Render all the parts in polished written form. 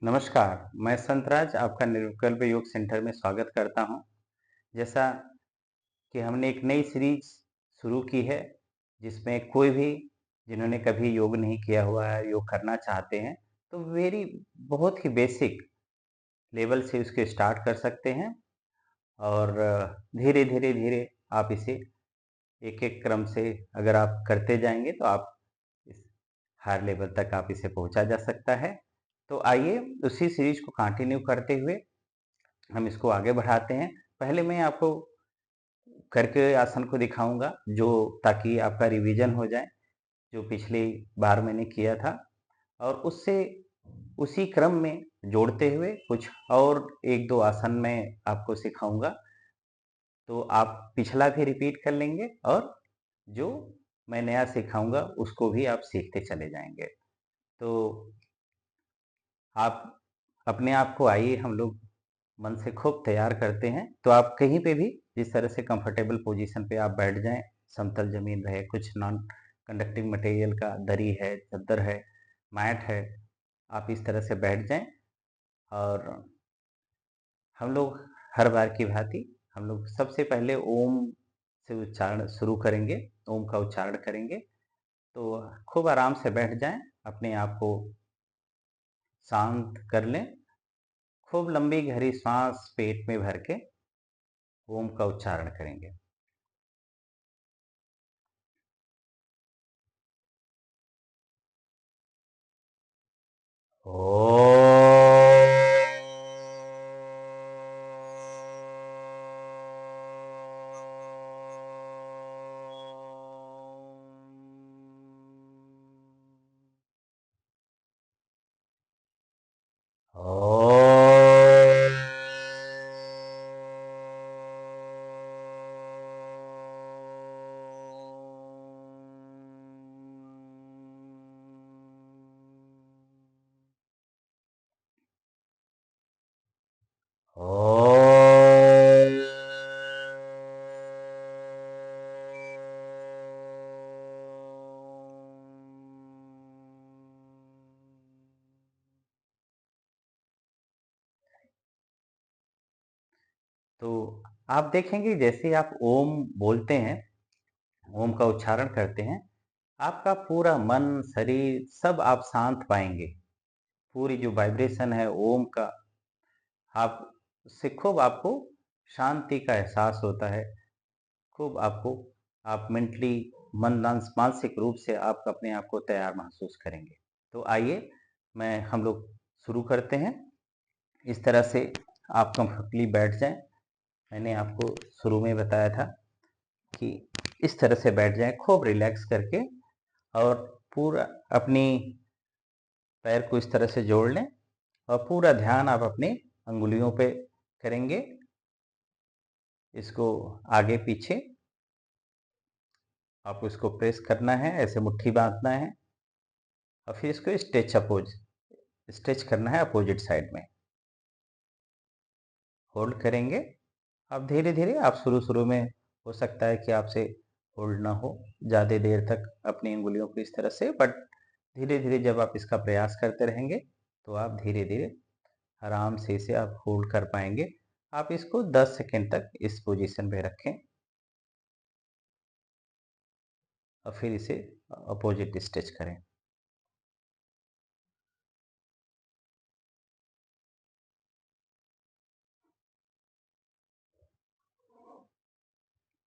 नमस्कार, मैं संतराज आपका निर्विकल्प योग सेंटर में स्वागत करता हूं। जैसा कि हमने एक नई सीरीज शुरू की है, जिसमें कोई भी जिन्होंने कभी योग नहीं किया हुआ है, योग करना चाहते हैं, तो बहुत ही बेसिक लेवल से उसके स्टार्ट कर सकते हैं और धीरे-धीरे आप इसे एक-एक क्रम से अगर आप करते जाएँगे, तो आप इस हायर लेवल तक आप इसे पहुँचा जा सकता है। तो आइए उसी सीरीज को कंटिन्यू करते हुए हम इसको आगे बढ़ाते हैं। पहले मैं आपको करके आसन को दिखाऊँगा जो ताकि आपका रिवीजन हो जाए, जो पिछली बार मैंने किया था और उससे उसी क्रम में जोड़ते हुए कुछ और 1-2 आसन मैं आपको सिखाऊँगा। तो आप पिछला भी रिपीट कर लेंगे और जो मैं नया सिखाऊँगा उसको भी आप सीखते चले जाएँगे। तो आप अपने आप को आइए हम लोग मन से खूब तैयार करते हैं। तो आप कहीं पे भी जिस तरह से कंफर्टेबल पोजीशन पे आप बैठ जाएँ, समतल ज़मीन रहे, कुछ नॉन कंडक्टिंग मटेरियल का दरी है, चद्दर है, मैट है, आप इस तरह से बैठ जाएँ और हम लोग हर बार की भांति हम लोग सबसे पहले ओम से उच्चारण शुरू करेंगे, ओम का उच्चारण करेंगे। तो खूब आराम से बैठ जाएँ, अपने आप को शांत कर लें, खूब लंबी गहरी साँस पेट में भर के ओम का उच्चारण करेंगे। तो आप देखेंगे जैसे ही आप ओम बोलते हैं, ओम का उच्चारण करते हैं, आपका पूरा मन, शरीर सब आप शांत पाएँगे। पूरी जो वाइब्रेशन है ओम का, आप उससे खूब आपको शांति का एहसास होता है। खूब आपको आप मेंटली मानसिक रूप से आप अपने आप को तैयार महसूस करेंगे। तो आइए हम लोग शुरू करते हैं। इस तरह से आप कंफर्टेबली बैठ जाएँ। मैंने आपको शुरू में बताया था कि इस तरह से बैठ जाएँ खूब रिलैक्स करके और पूरा अपनी पैर को इस तरह से जोड़ लें और पूरा ध्यान आप अपनी अंगुलियों पे करेंगे। इसको आगे पीछे आपको इसको प्रेस करना है, ऐसे मुट्ठी बाँधना है और फिर इसको स्ट्रेच करना है अपोजिट साइड में। होल्ड करेंगे। अब धीरे-धीरे आप शुरू-शुरू में हो सकता है कि आपसे होल्ड ना हो ज़्यादा देर तक अपनी उँगलियों को इस तरह से, बट धीरे-धीरे जब आप इसका प्रयास करते रहेंगे, तो आप धीरे-धीरे आराम से इसे आप होल्ड कर पाएँगे। आप इसको 10 सेकंड तक इस पोजीशन पे रखें और फिर इसे अपोजिट स्ट्रेच करें।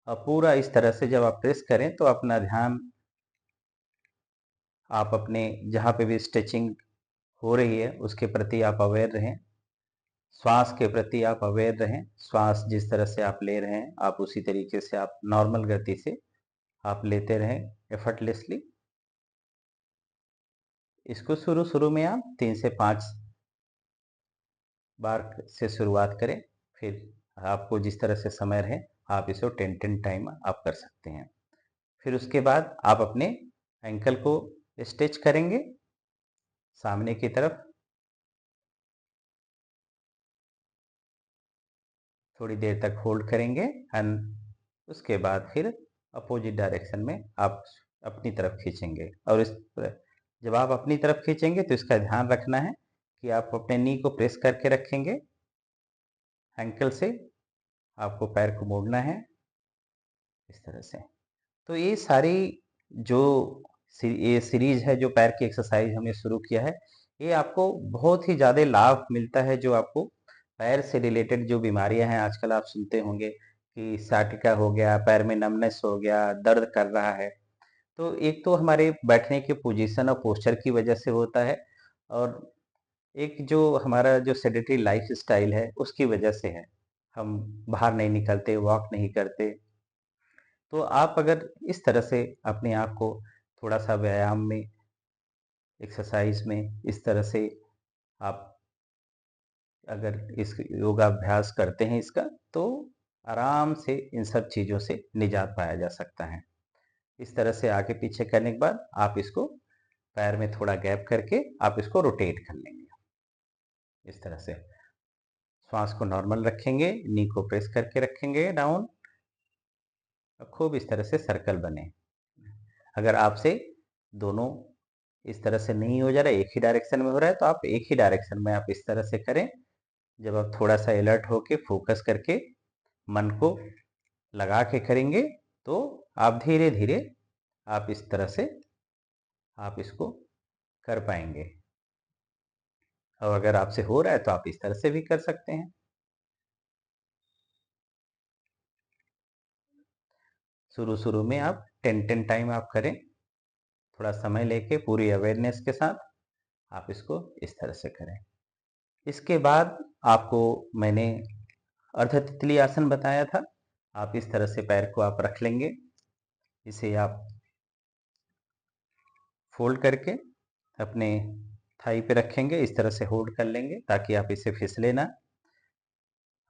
पूरा इस तरह से जब आप प्रेस करें तो अपना ध्यान आप अपने जहाँ पे भी स्ट्रेचिंग हो रही है उसके प्रति आप अवेयर रहें। श्वास के प्रति आप अवेयर रहें। श्वास जिस तरह से आप ले रहे हैं, आप उसी तरीके से आप नॉर्मल गति से आप लेते रहें एफर्टलेसली। इसको शुरू-शुरू में आप 3 से 5 बार से शुरुआत करें। फिर आपको जिस तरह से समय रहे, आप इसको 10-10 टाइम आप कर सकते हैं। फिर उसके बाद आप अपने एंकल को स्ट्रेच करेंगे सामने की तरफ। थोड़ी देर तक होल्ड करेंगे एंड उसके बाद फिर अपोजिट डायरेक्शन में आप अपनी तरफ खींचेंगे और जब आप अपनी तरफ खींचेंगे तो इसका ध्यान रखना है कि आप अपने नी को प्रेस करके रखेंगे, एंकल से आपको पैर को मोड़ना है इस तरह से। तो ये सारी जो ये सीरीज है, जो पैर की एक्सरसाइज हमने शुरू किया है, ये आपको बहुत ही ज़्यादा लाभ मिलता है। जो आपको पैर से रिलेटेड जो बीमारियां हैं, आजकल आप सुनते होंगे कि साटिका हो गया, पैर में नमनेस हो गया, दर्द कर रहा है, तो एक तो हमारे बैठने के पोजीशन और पोस्चर की वजह से होता है, और एक जो हमारा जो सेडेटरी लाइफ स्टाइल है उसकी वजह से है। हम बाहर नहीं निकलते, वॉक नहीं करते। तो आप अगर इस तरह से अपने आप को थोड़ा सा व्यायाम में, एक्सरसाइज में इस तरह से आप अगर इस योगाभ्यास करते हैं इसका, तो आराम से इन सब चीज़ों से निजात पाया जा सकता है। इस तरह से आगे पीछे करने के बाद आप इसको पैर में थोड़ा गैप करके आप इसको रोटेट कर लेंगे। इस तरह से श्वास को नॉर्मल रखेंगे, नी को प्रेस करके रखेंगे डाउन, खूब इस तरह से सर्कल बने। अगर आपसे दोनों इस तरह से नहीं हो जा रहा है, एक ही डायरेक्शन में हो रहा है, तो आप एक ही डायरेक्शन में आप इस तरह से करें। जब आप थोड़ा सा अलर्ट होके फोकस करके मन को लगा के करेंगे, तो आप धीरे धीरे आप इस तरह से आप इसको कर पाएंगे। और अगर आपसे हो रहा है तो आप इस तरह से भी कर सकते हैं। शुरू शुरू में आप 10 टाइम आप करें, थोड़ा समय लेके पूरी अवेयरनेस के साथ आप इसको इस तरह से करें। इसके बाद आपको मैंने अर्ध तितली आसन बताया था। आप इस तरह से पैर को आप रख लेंगे, इसे आप फोल्ड करके अपने थाई पे रखेंगे, इस तरह से होल्ड कर लेंगे ताकि आप इसे फिसले ना।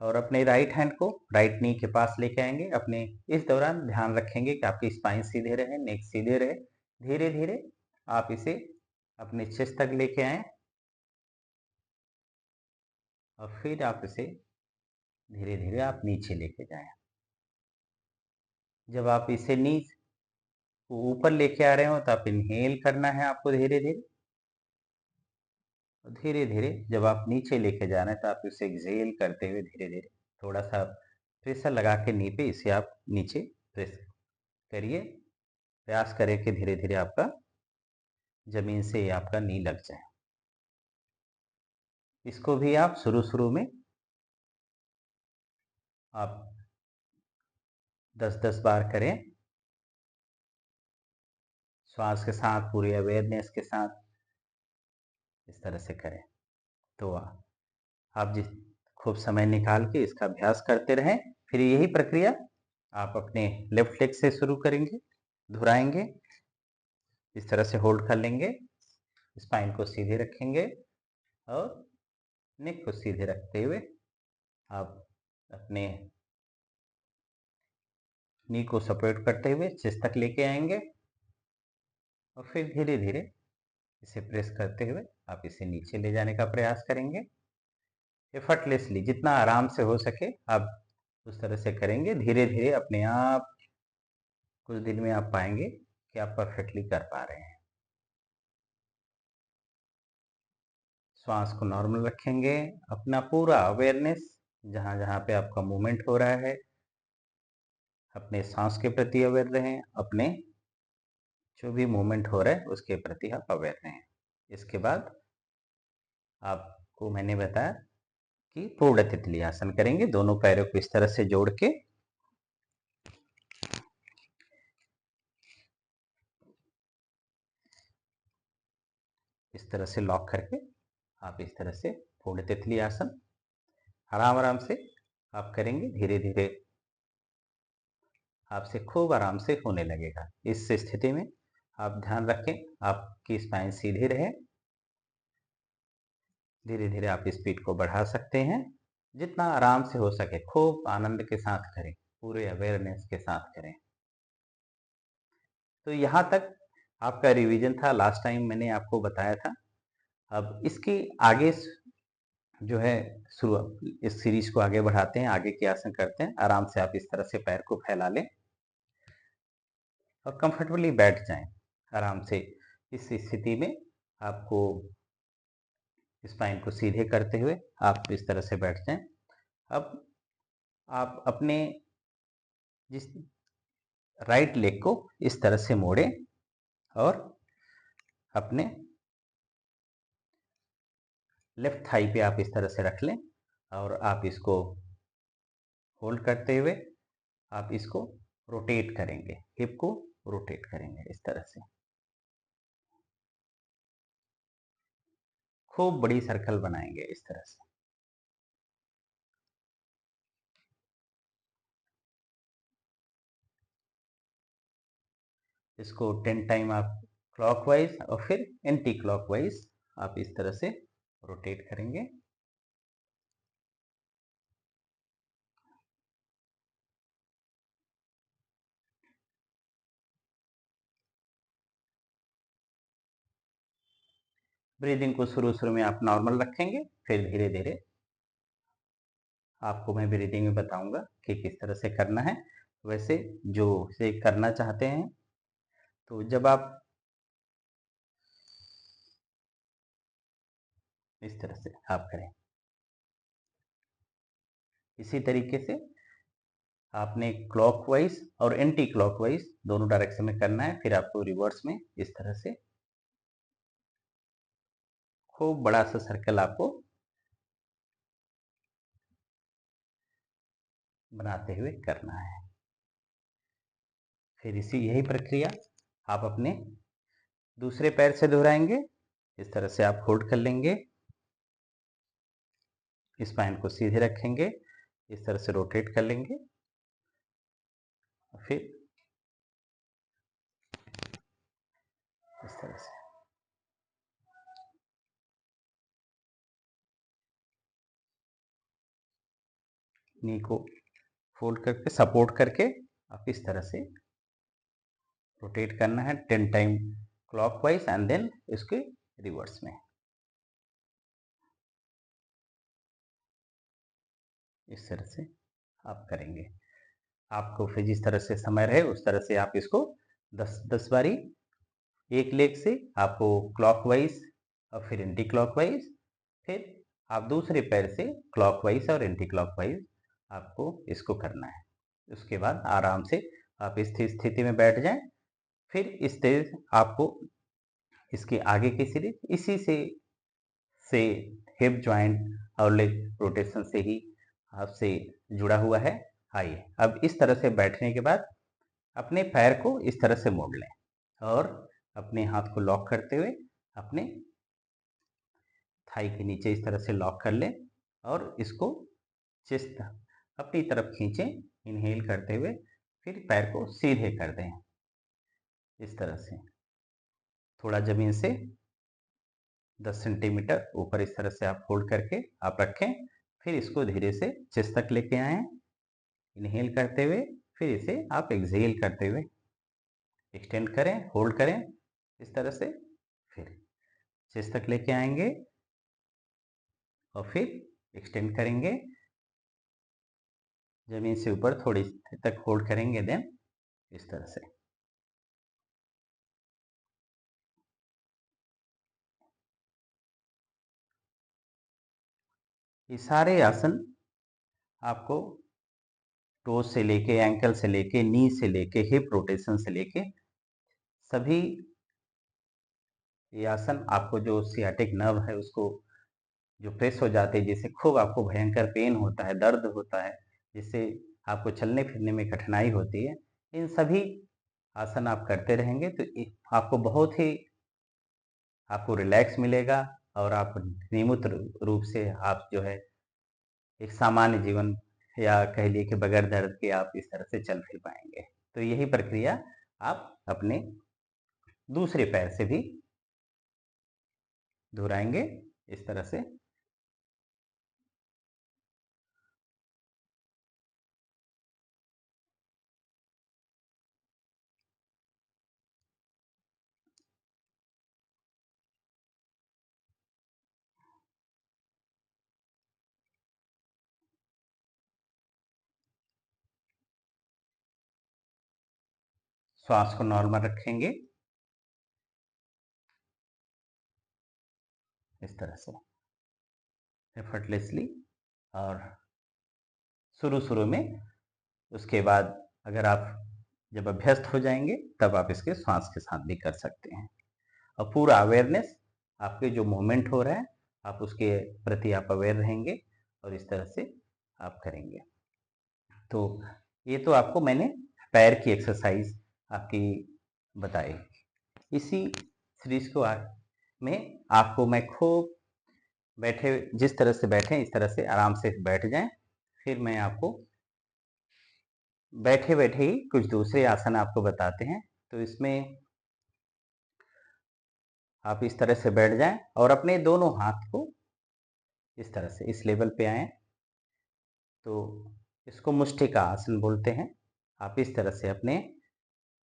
और अपने राइट हैंड को राइट नी के पास लेके आएंगे। अपने इस दौरान ध्यान रखेंगे कि आपकी स्पाइन सीधे रहे, नेक सीधे रहे। धीरे धीरे आप इसे अपने चेस्ट तक लेके आए, और फिर आप इसे धीरे धीरे आप नीचे लेके जाएं। जब आप इसे नीचे ऊपर लेके आ रहे हो तो आप इनहेल करना है आपको धीरे धीरे। धीरे धीरे जब आप नीचे लेके जा रहे हैं तो आप इसे एक्सहेल करते हुए धीरे धीरे थोड़ा सा प्रेशर लगा के नी पे इसे आप नीचे प्रेस करिए। प्रयास करें कि धीरे धीरे आपका जमीन से आपका नी लग जाए। इसको भी आप शुरू शुरू में आप 10-10 बार करें, श्वास के साथ, पूरी अवेयरनेस के साथ इस तरह से करें। तो आप जिस खूब समय निकाल के इसका अभ्यास करते रहें। फिर यही प्रक्रिया आप अपने लेफ्ट लेग से शुरू करेंगे, दोहराएंगे। इस तरह से होल्ड कर लेंगे, स्पाइन को सीधे रखेंगे, और नेक को सीधे रखते हुए आप अपने नी को सपोर्ट करते हुए चेस्ट तक लेके आएंगे, और फिर धीरे धीरे इसे प्रेस करते हुए आप इसे नीचे ले जाने का प्रयास करेंगे। एफर्टलेसली, जितना आराम से हो सके आप उस तरह से करेंगे। धीरे धीरे अपने आप कुछ दिन में आप पाएंगे कि आप परफेक्टली कर पा रहे हैं। श्वास को नॉर्मल रखेंगे, अपना पूरा अवेयरनेस जहाँ जहाँ पे आपका मूवमेंट हो रहा है, अपने सांस के प्रति अवेयर रहें, अपने जो भी मूवमेंट हो रहा है उसके प्रति आप अवेयर रहें। इसके बाद आपको मैंने बताया कि पूर्ण तितली आसन करेंगे, दोनों पैरों को इस तरह से जोड़ के इस तरह से लॉक करके आप इस तरह से पूर्ण तितली आसन आराम आराम से आप करेंगे। धीरे धीरे आपसे खूब आराम से होने लगेगा। इस स्थिति में आप ध्यान रखें आपकी स्पाइन सीधी रहे। धीरे धीरे आप स्पीड को बढ़ा सकते हैं, जितना आराम से हो सके खूब आनंद के साथ करें, पूरे अवेयरनेस के साथ करें। तो यहाँ तक आपका रिवीजन था। लास्ट टाइम मैंने आपको बताया था। अब इसकी आगे जो है शुरू, इस सीरीज को आगे बढ़ाते हैं, आगे के आसन करते हैं। आराम से आप इस तरह से पैर को फैला लें और कंफर्टेबली बैठ जाएं आराम से। इस स्थिति में आपको स्पाइन को सीधे करते हुए आप इस तरह से बैठ जाएं। अब आप अपने जिस राइट लेग को इस तरह से मोड़ें और अपने लेफ्ट थाई पे आप इस तरह से रख लें और आप इसको होल्ड करते हुए आप इसको रोटेट करेंगे, हिप को रोटेट करेंगे इस तरह से। खूब बड़ी सर्कल बनाएंगे इस तरह से। इसको 10 टाइम आप क्लॉकवाइज और फिर एंटी क्लॉकवाइज आप इस तरह से रोटेट करेंगे। ब्रीदिंग को शुरू में आप नॉर्मल रखेंगे, फिर धीरे धीरे आपको मैं ब्रीदिंग में बताऊंगा कि किस तरह से करना है। वैसे जो से करना चाहते हैं तो जब आप इस तरह से आप करें, इसी तरीके से आपने क्लॉकवाइज और एंटी क्लॉकवाइज दोनों डायरेक्शन में करना है। फिर आपको रिवर्स में इस तरह से खूब बड़ा सा सर्कल आपको बनाते हुए करना है। फिर यही प्रक्रिया आप अपने दूसरे पैर से दोहराएंगे। इस तरह से आप होल्ड कर लेंगे, स्पाइन को सीधे रखेंगे, इस तरह से रोटेट कर लेंगे, फिर इस तरह से नी को फोल्ड करके सपोर्ट करके आप इस तरह से रोटेट करना है 10 टाइम क्लॉकवाइज एंड देन इसके रिवर्स में इस तरह से आप करेंगे। आपको फिर जिस तरह से समय रहे उस तरह से आप इसको 10 बारी एक लेग से आपको क्लॉकवाइज और फिर एंटी क्लॉकवाइज, फिर आप दूसरे पैर से क्लॉकवाइज और एंटी क्लॉकवाइज आपको इसको करना है। उसके बाद आराम से आप इस स्थिति में बैठ जाएं। फिर इस तरह आपको इसके आगे की सीरीज इसी से हिप जॉइंट और लेग रोटेशन से ही आपसे जुड़ा हुआ है। आइए अब इस तरह से बैठने के बाद अपने पैर को इस तरह से मोड़ लें और अपने हाथ को लॉक करते हुए अपने थाई के नीचे इस तरह से लॉक कर लें और इसको चेस्ट अपनी तरफ खींचें इनहेल करते हुए, फिर पैर को सीधे कर दें इस तरह से थोड़ा जमीन से 10 सेंटीमीटर ऊपर इस तरह से आप होल्ड करके आप रखें। फिर इसको धीरे से चेस्ट तक लेके आए इनहेल करते हुए, फिर इसे आप एक्सहेल करते हुए एक्सटेंड करें, होल्ड करें इस तरह से, फिर चेस्ट तक लेके आएंगे और फिर एक्सटेंड करेंगे जमीन से ऊपर थोड़ी तक होल्ड करेंगे, देन इस तरह से। ये सारे आसन आपको टो से लेके एंकल से लेके नी से लेके हिप रोटेशन से लेके सभी ये आसन आपको जो सियाटिक नर्व है उसको जो प्रेस हो जाते हैं, जिससे खूब आपको भयंकर पेन होता है, दर्द होता है, जिससे आपको चलने फिरने में कठिनाई होती है, इन सभी आसन आप करते रहेंगे तो आपको बहुत ही आपको रिलैक्स मिलेगा और आप नियमित रूप से आप जो है एक सामान्य जीवन या कह लिए कि बगैर दर्द के आप इस तरह से चल फिर पाएंगे। तो यही प्रक्रिया आप अपने दूसरे पैर से भी दोहराएंगे इस तरह से। श्वास को नॉर्मल रखेंगे इस तरह से। एफर्टलेसली। और शुरू में, उसके बाद अगर आप जब अभ्यस्त हो जाएंगे तब आप इसके श्वास के साथ भी कर सकते हैं। और पूरा अवेयरनेस, आपके जो मूवमेंट हो रहा है आप उसके प्रति आप अवेयर रहेंगे और इस तरह से आप करेंगे। तो ये तो आपको मैंने पैर की एक्सरसाइज आपकी बताई। इसी सीरीज को में आपको मैं खूब बैठे, जिस तरह से बैठे इस तरह से आराम से बैठ जाएं। फिर मैं आपको बैठे बैठे ही कुछ दूसरे आसन आपको बताते हैं। तो इसमें आप इस तरह से बैठ जाएं और अपने दोनों हाथ को इस तरह से इस लेवल पे आए। तो इसको मुष्टि का आसन बोलते हैं। आप इस तरह से अपने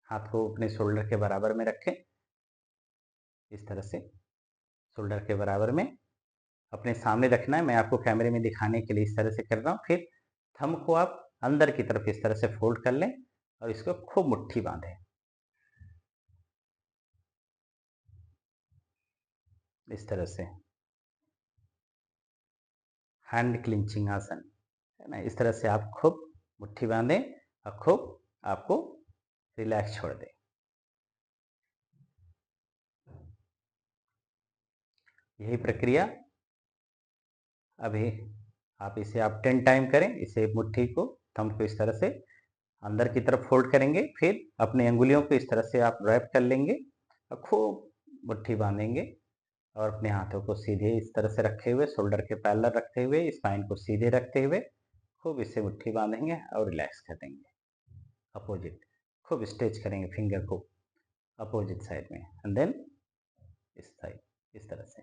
हाथ को अपने शोल्डर के बराबर में रखें, इस तरह से शोल्डर के बराबर में अपने सामने रखना है। मैं आपको कैमरे में दिखाने के लिए इस तरह से कर रहा हूँ। फिर थंब को आप अंदर की तरफ इस तरह से फोल्ड कर लें और इसको खूब मुट्ठी बांधें, इस तरह से हैंड क्लिंचिंग आसन है ना। इस तरह से आप खूब मुट्ठी बांधें और खूब आपको रिलैक्स छोड़ दें। यही प्रक्रिया अभी आप इसे आप 10 टाइम करें। इसे मुट्ठी को, थंब को इस तरह से अंदर की तरफ फोल्ड करेंगे, फिर अपनी अंगुलियों को इस तरह से आप रैप कर लेंगे और खूब मुट्ठी बांधेंगे और अपने हाथों को सीधे इस तरह से रखे हुए, शोल्डर के पैरेलल रखते हुए, स्पाइन को सीधे रखते हुए खूब इससे मुट्ठी बांधेंगे और रिलैक्स कर देंगे। अपोजिट खूब स्ट्रेच करेंगे फिंगर को अपोजिट साइड में एंड देन इस साइड, इस तरह से।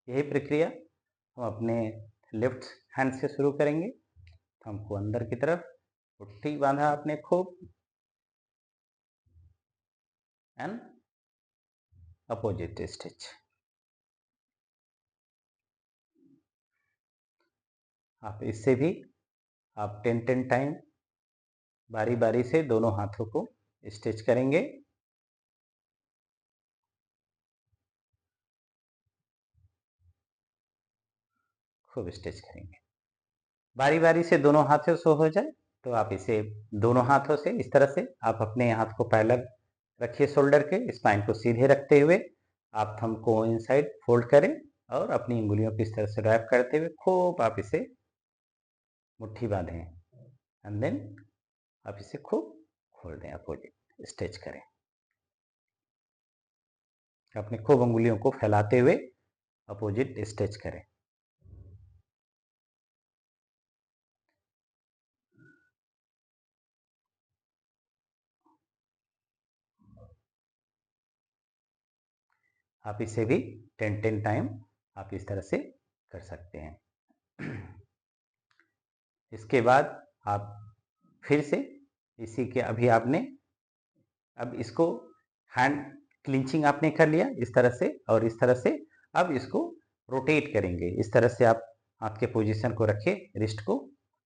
यही प्रक्रिया हम अपने लेफ्ट हैंड से शुरू करेंगे। थंब को अंदर की तरफ, मुट्ठी बांधा आपने खूब एंड अपोजिट स्टिच। आप इससे भी आप 10 टाइम बारी बारी से दोनों हाथों को स्टिच करेंगे। खूब स्टिच करेंगे, बारी बारी से दोनों हाथों से हो जाए तो आप इसे दोनों हाथों से इस तरह से आप अपने हाथ को पैरेलल रखिए शोल्डर के, स्पाइन को सीधे रखते हुए आप थंब को इनसाइड फोल्ड करें और अपनी उंगलियों को इस तरह से रैप करते हुए खूब आप इसे मुट्ठी बांधें एंड देन आप इसे खूब खोल दें, अपोजिट स्ट्रेच करें। अपने खूब उंगलियों को फैलाते हुए अपोजिट स्ट्रेच करें। आप इसे भी 10 टाइम आप इस तरह से कर सकते हैं। इसके बाद आप फिर से इसी के अभी आपने अब इसको हैंड क्लिंचिंग आपने कर लिया इस तरह से और इस तरह से। अब इसको रोटेट करेंगे। इस तरह से आप हाथ के पोजीशन को रखिए रिस्ट को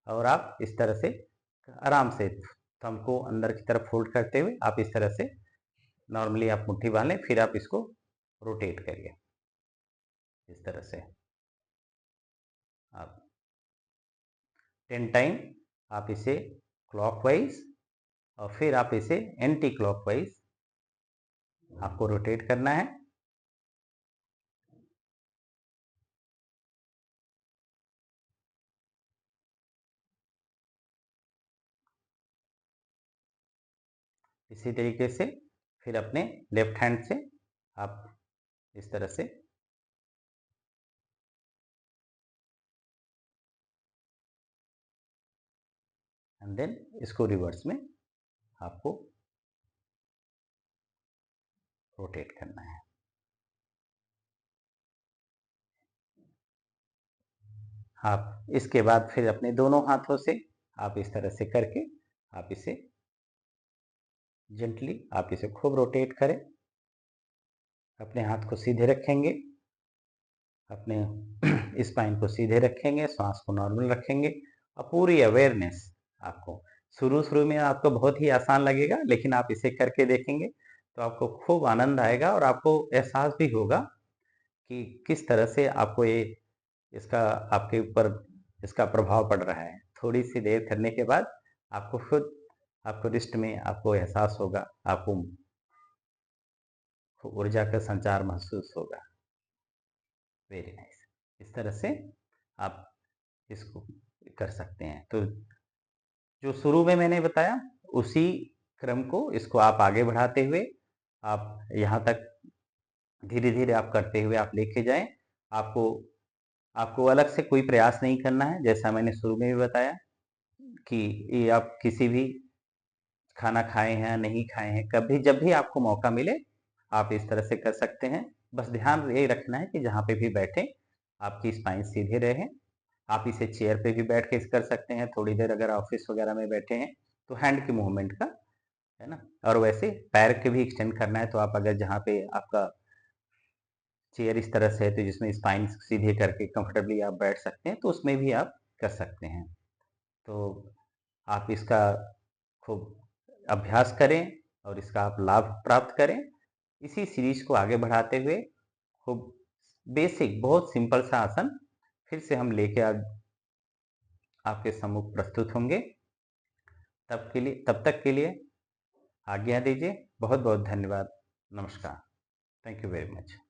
और आप इस तरह से आराम से थंब को अंदर की तरफ फोल्ड करते हुए आप इस तरह से नॉर्मली आप मुट्ठी बांध लें। फिर आप इसको रोटेट करिए इस तरह से। आप 10 टाइम आप इसे क्लॉकवाइज और फिर आप इसे एंटी क्लॉकवाइज आपको रोटेट करना है। इसी तरीके से फिर अपने लेफ्ट हैंड से आप इस तरह से एंड देन इसको रिवर्स में आपको रोटेट करना है। आप इसके बाद फिर अपने दोनों हाथों से आप इस तरह से करके आप इसे जेंटली आप इसे खूब रोटेट करें। अपने हाथ को सीधे रखेंगे, अपने स्पाइन को सीधे रखेंगे, सांस को नॉर्मल रखेंगे और पूरी अवेयरनेस आपको शुरू में आपको बहुत ही आसान लगेगा, लेकिन आप इसे करके देखेंगे तो आपको खूब आनंद आएगा और आपको एहसास भी होगा कि किस तरह से आपको ये इसका आपके ऊपर इसका प्रभाव पड़ रहा है। थोड़ी सी देर करने के बाद आपको खुद आपको रिस्ट में आपको एहसास होगा, आपको ऊर्जा का संचार महसूस होगा। Very nice. इस तरह से आप इसको कर सकते हैं। तो जो शुरू में मैंने बताया उसी क्रम को इसको आप आगे बढ़ाते हुए आप यहाँ तक धीरे-धीरे आप करते हुए आप लेके जाएँ। आपको आपको अलग से कोई प्रयास नहीं करना है, जैसा मैंने शुरू में भी बताया कि ये आप किसी भी खाना खाए हैं या नहीं खाए हैं, कभी जब भी आपको मौका मिले, आप इस तरह से कर सकते हैं। बस ध्यान ये रखना है कि जहाँ पे भी बैठें, आपकी स्पाइन सीधे रहे। आप इसे चेयर पे भी बैठ के कर सकते हैं, थोड़ी देर अगर ऑफ़िस वगैरह में बैठे हैं, तो हैंड के मूवमेंट का, है ना? और वैसे पैर के भी एक्सटेंड करना है, तो आप अगर जहाँ पे आपका चेयर इस तरह से है, तो जिसमें स्पाइन सीधे करके कंफर्टेबली आप बैठ सकते हैं, तो उसमें भी आप कर सकते हैं। तो आप इसका खूब अभ्यास करें और इसका आप लाभ प्राप्त करें। इसी सीरीज को आगे बढ़ाते हुए खूब बेसिक बहुत सिंपल सा आसन फिर से हम लेके आपके सम्मुख प्रस्तुत होंगे। तब तक के लिए आज्ञा दीजिए। बहुत बहुत धन्यवाद। नमस्कार। Thank you very much.